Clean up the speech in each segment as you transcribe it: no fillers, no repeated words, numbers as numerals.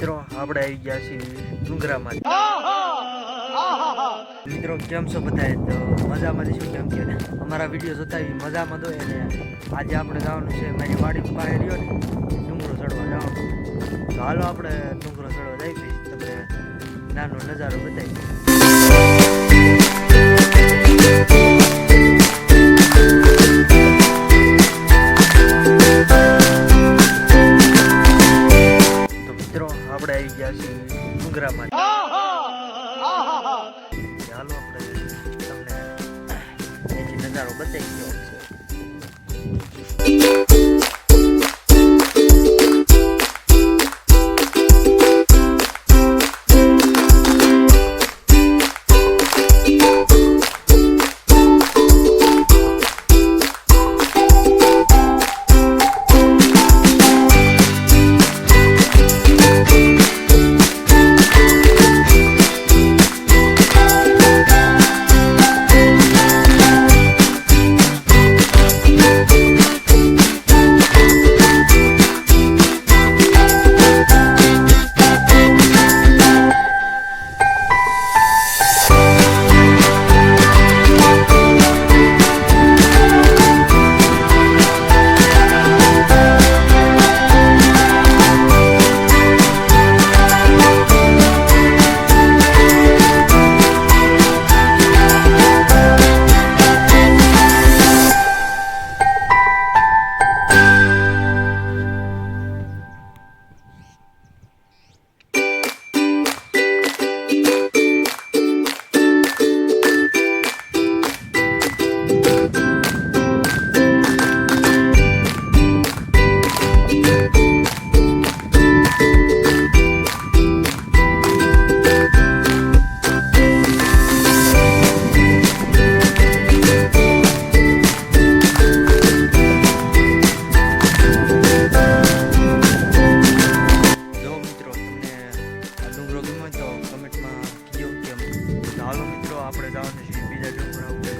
મિત્રો આપણે આવી ગયા છીએ ડુંગરામાં। મિત્રો કેમ છો બધા? તો મજામાં શું કેમ કે અમારા વિડીયો જોતા મજામાં તો એને આજે આપણે જવાનું છે મારી વાડી પાસે રહ્યો ને ડુંગરો ચડવા જવાનું। તો હાલો આપણે ડુંગરો ચડવા જઈ તમને નાનો નજારો બતાવી। આપણે આવી ગયા છીએ ડુંગરામાં। ચાલો આપણે તમને એથી નજારો બતાવી ગયો છે। આપણે જવાનું છે બીજા ડુંગરા ઉપર।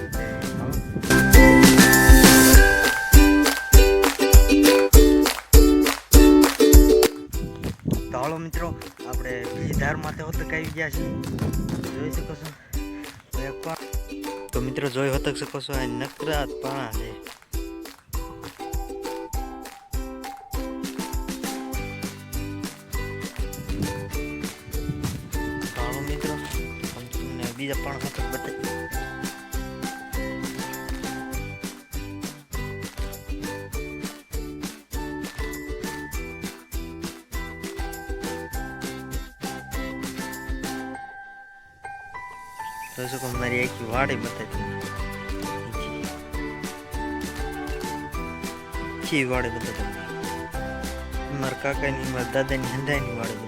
તો હાલો મિત્રો આપણે બીજી ધારમાં તો આવી ગયા છીએ, જોઈ શકો છો। તો મિત્રો જોઈ શકો છો આ નકરા પાણા છે। બીજા પણ હતા બતાવી। તો શું મારી આખી વાડી બતાવી વાડી બતાવી મારા કાકાની મારા દાદાની હંધાઈની વાડી બતાવી।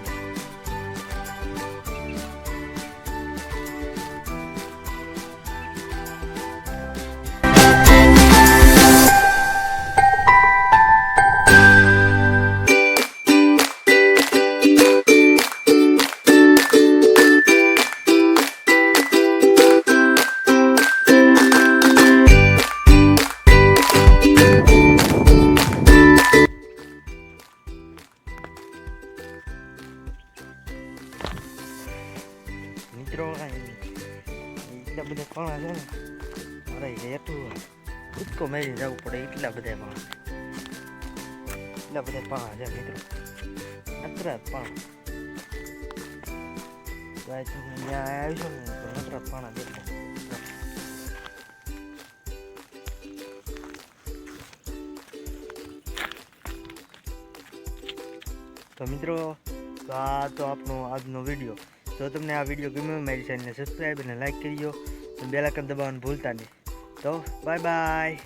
મિત્રો એટલા બધા પાણા છે ને મારે એટલું કૂદકો મારી જવું પડે એટલા બધા પાણા છે મિત્રો, નકરા પાણા। ત્યાં આવીશું ને તો નકરા પાણા દેખો। તો મિત્રો આ તો આપણો આજનો વિડીયો। જો તમને આ વિડીયો ગમ્યો મારી ચેનલને સબસ્ક્રાઈબ અને લાઈક કરજો, બેલ આઇકન દબાવવાનું ભૂલતા નહીં। તો બાય બાય।